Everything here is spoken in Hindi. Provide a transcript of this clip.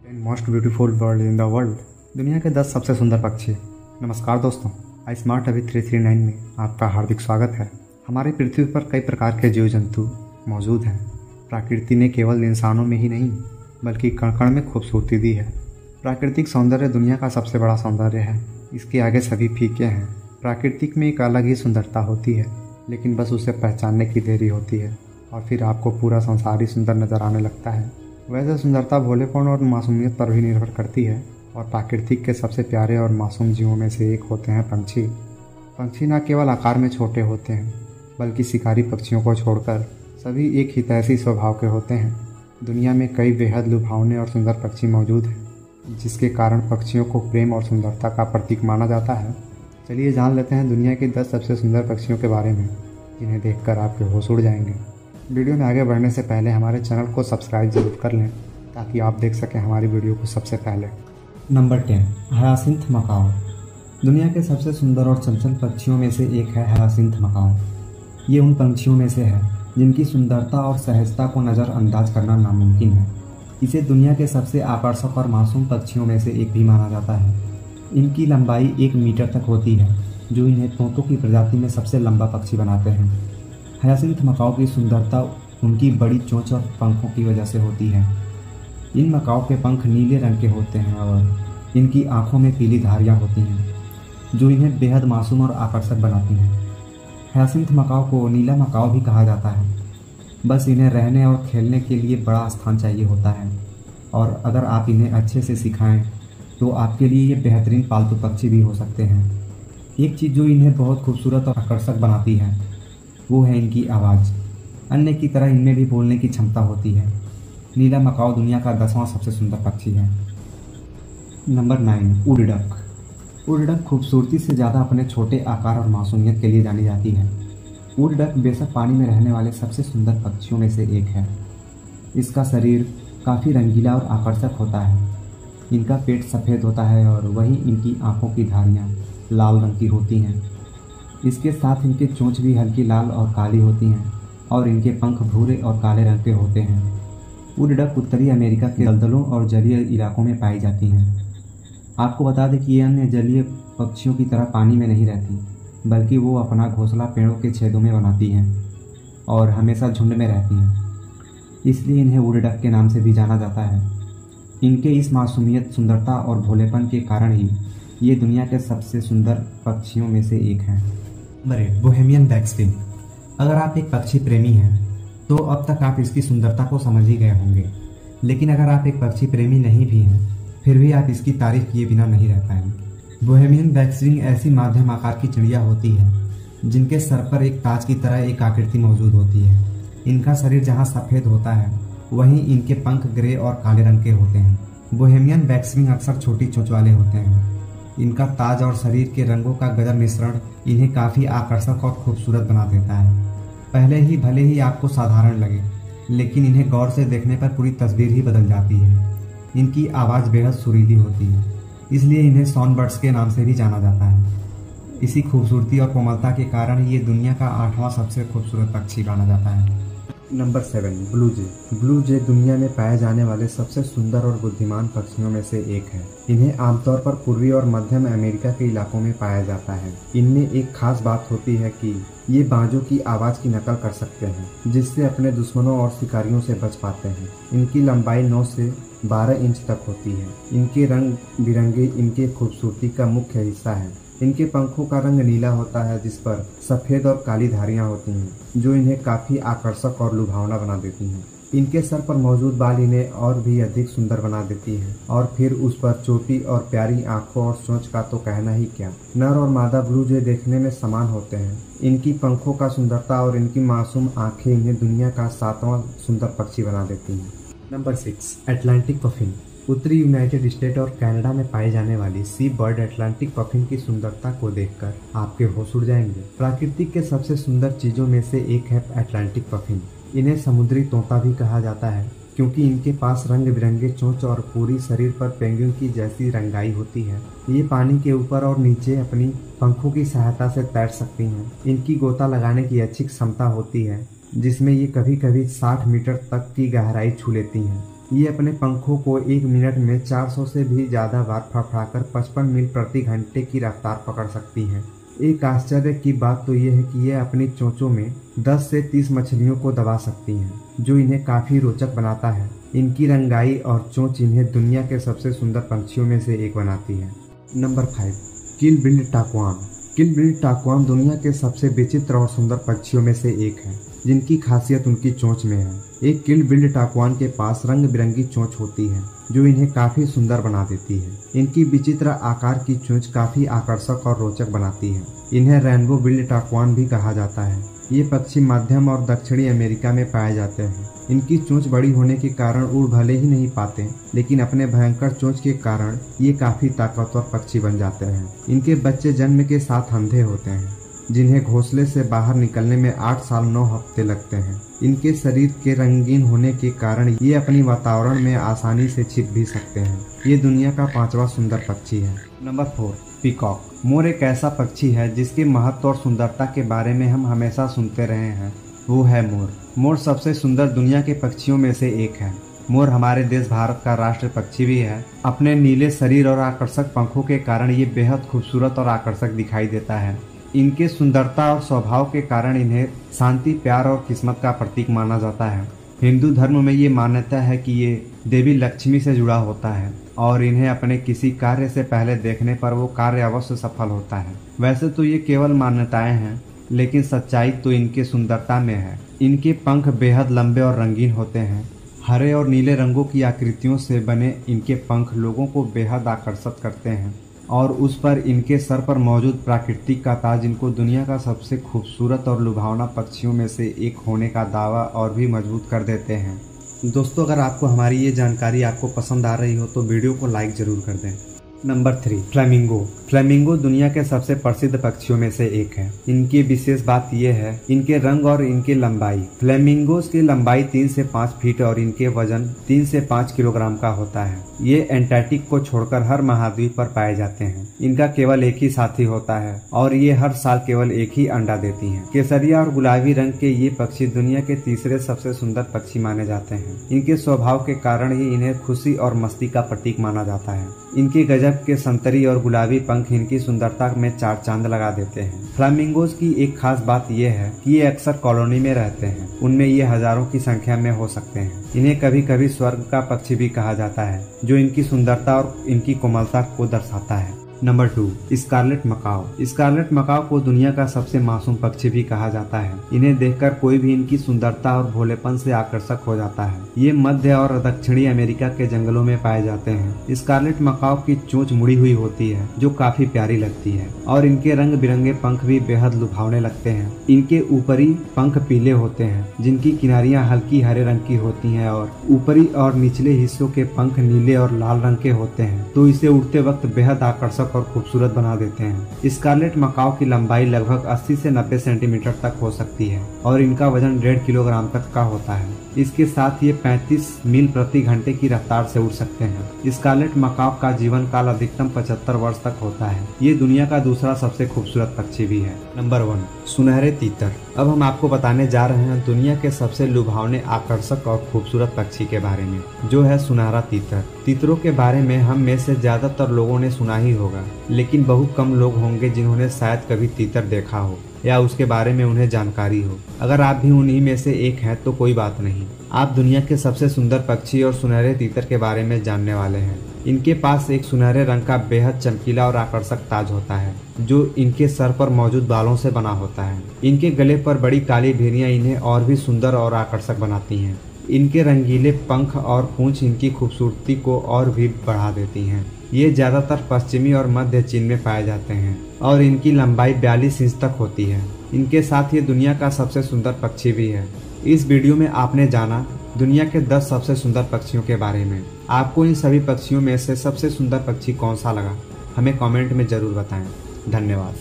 Most beautiful world in the world, दुनिया के 10 सबसे सुंदर पक्षी। नमस्कार दोस्तों, आई स्मार्ट अभी 339 में आपका हार्दिक स्वागत है। हमारी पृथ्वी पर कई प्रकार के जीव जंतु मौजूद हैं। प्रकृति ने केवल इंसानों में ही नहीं बल्कि कण कण में खूबसूरती दी है। प्राकृतिक सौंदर्य दुनिया का सबसे बड़ा सौंदर्य है। इसके आगे सभी फीके हैं। प्राकृतिक में एक अलग ही सुंदरता होती है, लेकिन बस उसे पहचानने की देरी होती है और फिर आपको पूरा संसार ही सुंदर नजर आने लगता है। वैसे सुंदरता भोलेपन और मासूमियत पर भी निर्भर करती है और प्राकृतिक के सबसे प्यारे और मासूम जीवों में से एक होते हैं पंछी। पंछी न केवल आकार में छोटे होते हैं बल्कि शिकारी पक्षियों को छोड़कर सभी एक ही तैसी स्वभाव के होते हैं। दुनिया में कई बेहद लुभावने और सुंदर पक्षी मौजूद हैं, जिसके कारण पक्षियों को प्रेम और सुंदरता का प्रतीक माना जाता है। चलिए जान लेते हैं दुनिया के 10 सबसे सुंदर पक्षियों के बारे में, जिन्हें देखकर आपके होश उड़ जाएंगे। वीडियो में आगे बढ़ने से पहले हमारे चैनल को सब्सक्राइब जरूर कर लें ताकि आप देख सकें हमारी वीडियो को सबसे पहले। Number 10, hyacinth macaw. दुनिया के सबसे सुंदर और चंचल पक्षियों में से एक है हयासिंथ मकाओ। ये उन पंछियों में से है जिनकी सुंदरता और सहजता को नज़रअंदाज करना नामुमकिन है। इसे दुनिया के सबसे आकर्षक और मासूम पक्षियों में से एक भी माना जाता है। इनकी लंबाई 1 मीटर तक होती है, जो इन्हें तोतों की प्रजाति में सबसे लंबा पक्षी बनाते हैं। हयासिंथ मकाओ की सुंदरता उनकी बड़ी चोंच और पंखों की वजह से होती है। इन मकाओ के पंख नीले रंग के होते हैं और इनकी आंखों में पीली धारियां होती हैं, जो इन्हें बेहद मासूम और आकर्षक बनाती हैं। हयासिंथ मकाओ को नीला मकाओ भी कहा जाता है। बस इन्हें रहने और खेलने के लिए बड़ा स्थान चाहिए होता है, और अगर आप इन्हें अच्छे से सिखाएं तो आपके लिए ये बेहतरीन पालतू पक्षी भी हो सकते हैं। एक चीज़ जो इन्हें बहुत खूबसूरत और आकर्षक बनाती है वो है इनकी आवाज़। अन्य की तरह इनमें भी बोलने की क्षमता होती है। नीला मकाओ दुनिया का 10वां सबसे सुंदर पक्षी है। नंबर 9, उड़डक। उड़डक खूबसूरती से ज़्यादा अपने छोटे आकार और मासूमियत के लिए जानी जाती है। उड़डक बेशक पानी में रहने वाले सबसे सुंदर पक्षियों में से एक है। इसका शरीर काफ़ी रंगीला और आकर्षक होता है। इनका पेट सफ़ेद होता है और वहीं इनकी आँखों की धारियाँ लाल रंग की होती हैं। इसके साथ इनके चोंच भी हल्की लाल और काली होती हैं और इनके पंख भूरे और काले रंग के होते हैं। उड़डक उत्तरी अमेरिका के दलदलों और जलीय इलाकों में पाई जाती हैं। आपको बता दें कि ये अन्य जलीय पक्षियों की तरह पानी में नहीं रहती, बल्कि वो अपना घोंसला पेड़ों के छेदों में बनाती हैं और हमेशा झुंड में रहती हैं। इसलिए इन्हें उड़डक के नाम से भी जाना जाता है। इनके इस मासूमियत, सुंदरता और भोलेपन के कारण ही ये दुनिया के सबसे सुंदर पक्षियों में से एक हैं। Number 8, bohemian waxwing. अगर आप एक पक्षी प्रेमी हैं तो अब तक आप इसकी सुंदरता को समझ ही गए होंगे, लेकिन अगर आप एक पक्षी प्रेमी नहीं भी हैं फिर भी आप इसकी तारीफ किए बिना नहीं रह पाएंगे। बोहेमियन बैक्सविंग ऐसी माध्यम आकार की चिड़िया होती है जिनके सर पर एक ताज की तरह एक आकृति मौजूद होती है। इनका शरीर जहाँ सफ़ेद होता है वहीं इनके पंख ग्रे और काले रंग के होते हैं। बोहेमियन बैक्सविंग अक्सर छोटी चोंच वाले होते हैं। इनका ताज और शरीर के रंगों का गजब मिश्रण इन्हें काफ़ी आकर्षक और खूबसूरत बना देता है। भले ही आपको साधारण लगे, लेकिन इन्हें गौर से देखने पर पूरी तस्वीर ही बदल जाती है। इनकी आवाज़ बेहद सुरीली होती है, इसलिए इन्हें सॉन्गबर्ड्स के नाम से भी जाना जाता है। इसी खूबसूरती और कोमलता के कारण ये दुनिया का 8वां सबसे खूबसूरत पक्षी माना जाता है। नंबर 7, ब्लू जे। ब्लू जे दुनिया में पाए जाने वाले सबसे सुंदर और बुद्धिमान पक्षियों में से एक है। इन्हें आमतौर पर पूर्वी और मध्यम अमेरिका के इलाकों में पाया जाता है। इनमें एक खास बात होती है कि ये बाजों की आवाज़ की नकल कर सकते हैं, जिससे अपने दुश्मनों और शिकारियों से बच पाते हैं। इनकी लंबाई 9 से 12 इंच तक होती है। इनके रंग बिरंगे इनके खूबसूरती का मुख्य हिस्सा है। इनके पंखों का रंग नीला होता है, जिस पर सफ़ेद और काली धारियां होती हैं, जो इन्हें काफ़ी आकर्षक और लुभावना बना देती हैं। इनके सर पर मौजूद बाल इन्हें और भी अधिक सुंदर बना देती हैं, और फिर उस पर चोटी और प्यारी आंखों और चोंच का तो कहना ही क्या। नर और मादा ब्लू जे देखने में समान होते हैं। इनकी पंखों का सुंदरता और इनकी मासूम आंखें इन्हें दुनिया का 7वां सुंदर पक्षी बना देती हैं। Number 6, Atlantic puffin. उत्तरी यूनाइटेड स्टेट और कनाडा में पाई जाने वाली सी बर्ड अटलांटिक पफिन की सुंदरता को देखकर आपके होश उड़ जाएंगे। प्राकृतिक के सबसे सुंदर चीज़ों में से एक है अटलांटिक पफिन। इन्हें समुद्री तोता भी कहा जाता है, क्योंकि इनके पास रंग बिरंगे चोंच और पूरी शरीर पर पेंगुइन की जैसी रंगाई होती है। ये पानी के ऊपर और नीचे अपनी पंखों की सहायता से तैर सकती हैं। इनकी गोता लगाने की अच्छी क्षमता होती है, जिसमें ये कभी कभी 60 मीटर तक की गहराई छू लेती हैं। ये अपने पंखों को 1 मिनट में 400 से भी ज़्यादा बार फड़फड़ाकर 55 मील प्रति घंटे की रफ्तार पकड़ सकती हैं। एक आश्चर्य की बात तो ये है कि ये अपनी चोंचों में 10 से 30 मछलियों को दबा सकती हैं, जो इन्हें काफ़ी रोचक बनाता है। इनकी रंगाई और चोंच इन्हें दुनिया के सबसे सुंदर पंछियों में से एक बनाती है। नंबर 5, किल बिल्ड टाकुआन। किल बिल्ड टाकुआन दुनिया के सबसे विचित्र और सुंदर पक्षियों में से एक है, जिनकी खासियत उनकी चोंच में है। एक किल बिल्ड टाकुआन के पास रंग बिरंगी चोंच होती है, जो इन्हें काफ़ी सुंदर बना देती है। इनकी विचित्र आकार की चोंच काफ़ी आकर्षक और रोचक बनाती है। इन्हें रेनबो बिल्ड टाकुआन भी कहा जाता है। ये पक्षी मध्यम और दक्षिणी अमेरिका में पाए जाते हैं। इनकी चोंच बड़ी होने के कारण उड़ भले ही नहीं पाते, लेकिन अपने भयंकर चोंच के कारण ये काफ़ी ताकतवर पक्षी बन जाते हैं। इनके बच्चे जन्म के साथ अंधे होते हैं, जिन्हें घोंसले से बाहर निकलने में 8 साल 9 हफ्ते लगते हैं। इनके शरीर के रंगीन होने के कारण ये अपनी वातावरण में आसानी से छिप भी सकते हैं। ये दुनिया का 5वां सुंदर पक्षी है। Number 4, peacock. मोर एक ऐसा पक्षी है जिसके महत्व और सुंदरता के बारे में हम हमेशा सुनते रहे हैं, वो है मोर। मोर सबसे सुंदर दुनिया के पक्षियों में से एक है। मोर हमारे देश भारत का राष्ट्रीय पक्षी भी है। अपने नीले शरीर और आकर्षक पंखों के कारण ये बेहद खूबसूरत और आकर्षक दिखाई देता है। इनके सुंदरता और स्वभाव के कारण इन्हें शांति, प्यार और किस्मत का प्रतीक माना जाता है। हिंदू धर्म में ये मान्यता है कि ये देवी लक्ष्मी से जुड़ा होता है और इन्हें अपने किसी कार्य से पहले देखने पर वो कार्य अवश्य सफल होता है। वैसे तो ये केवल मान्यताएं हैं, लेकिन सच्चाई तो इनके सुंदरता में है। इनके पंख बेहद लंबे और रंगीन होते हैं। हरे और नीले रंगों की आकृतियों से बने इनके पंख लोगों को बेहद आकर्षित करते हैं और उस पर इनके सर पर मौजूद प्राकृतिक का ताज इनको दुनिया का सबसे खूबसूरत और लुभावना पक्षियों में से एक होने का दावा और भी मजबूत कर देते हैं। दोस्तों, अगर आपको हमारी ये जानकारी आपको पसंद आ रही हो तो वीडियो को लाइक ज़रूर कर दें। Number 3, flamingo. फ्लेमिंगो दुनिया के सबसे प्रसिद्ध पक्षियों में से एक है। इनकी विशेष बात यह है इनके रंग और इनकी लंबाई। फ्लेमिंगोस की लंबाई 3 से 5 फीट और इनके वजन 3 से 5 किलोग्राम का होता है। ये एंटार्क्टिक को छोड़कर हर महाद्वीप पर पाए जाते हैं। इनका केवल एक ही साथी होता है और ये हर साल केवल एक ही अंडा देती हैं। केसरिया और गुलाबी रंग के ये पक्षी दुनिया के तीसरे सबसे सुंदर पक्षी माने जाते हैं। इनके स्वभाव के कारण ही इन्हें खुशी और मस्ती का प्रतीक माना जाता है। इनके गजब के संतरी और गुलाबी पंख इनकी सुंदरता में 4 चांद लगा देते हैं। फ्लामिंगोज की एक खास बात यह है कि ये अक्सर कॉलोनी में रहते हैं। उनमें ये हजारों की संख्या में हो सकते हैं। इन्हें कभी कभी स्वर्ग का पक्षी भी कहा जाता है, जो इनकी सुंदरता और इनकी कोमलता को दर्शाता है। Number 2, scarlet macaw. Scarlet macaw को दुनिया का सबसे मासूम पक्षी भी कहा जाता है। इन्हें देखकर कोई भी इनकी सुंदरता और भोलेपन से आकर्षक हो जाता है। ये मध्य और दक्षिणी अमेरिका के जंगलों में पाए जाते हैं। स्कारलेट मकाओ की चोंच मुड़ी हुई होती है, जो काफी प्यारी लगती है और इनके रंग बिरंगे पंख भी बेहद लुभावने लगते हैं। इनके ऊपरी पंख पीले होते हैं, जिनकी किनारियां हल्की हरे रंग की होती हैं और ऊपरी और निचले हिस्सों के पंख नीले और लाल रंग के होते हैं, तो इसे उड़ते वक्त बेहद आकर्षक और खूबसूरत बना देते हैं। स्कारलेट मकाओ की लंबाई लगभग 80 से 90 सेंटीमीटर तक हो सकती है और इनका वजन 1.5 किलोग्राम तक का होता है। इसके साथ ये 35 मील प्रति घंटे की रफ्तार से उड़ सकते हैं। स्कारलेट मकाओ का जीवन काल अधिकतम 75 वर्ष तक होता है। ये दुनिया का दूसरा सबसे खूबसूरत पक्षी भी है। नंबर 1, सुनहरे तीतर। अब हम आपको बताने जा रहे हैं दुनिया के सबसे लुभावने, आकर्षक और खूबसूरत पक्षी के बारे में, जो है सुनहरा तीतर। तीतरों के बारे में हम में से ज्यादातर लोगों ने सुना ही होगा, लेकिन बहुत कम लोग होंगे जिन्होंने शायद कभी तीतर देखा हो या उसके बारे में उन्हें जानकारी हो। अगर आप भी उन्हीं में से एक हैं तो कोई बात नहीं, आप दुनिया के सबसे सुंदर पक्षी और सुनहरे तीतर के बारे में जानने वाले हैं। इनके पास एक सुनहरे रंग का बेहद चमकीला और आकर्षक ताज होता है, जो इनके सर पर मौजूद बालों से बना होता है। इनके गले पर बड़ी काली भेड़ियां इन्हें और भी सुंदर और आकर्षक बनाती हैं। इनके रंगीले पंख और पूंछ इनकी खूबसूरती को और भी बढ़ा देती हैं। ये ज्यादातर पश्चिमी और मध्य चीन में पाए जाते हैं और इनकी लंबाई 42 इंच तक होती है। इनके साथ ये दुनिया का सबसे सुंदर पक्षी भी है। इस वीडियो में आपने जाना दुनिया के 10 सबसे सुंदर पक्षियों के बारे में। आपको इन सभी पक्षियों में से सबसे सुंदर पक्षी कौन सा लगा, हमें कमेंट में जरूर बताएं। धन्यवाद।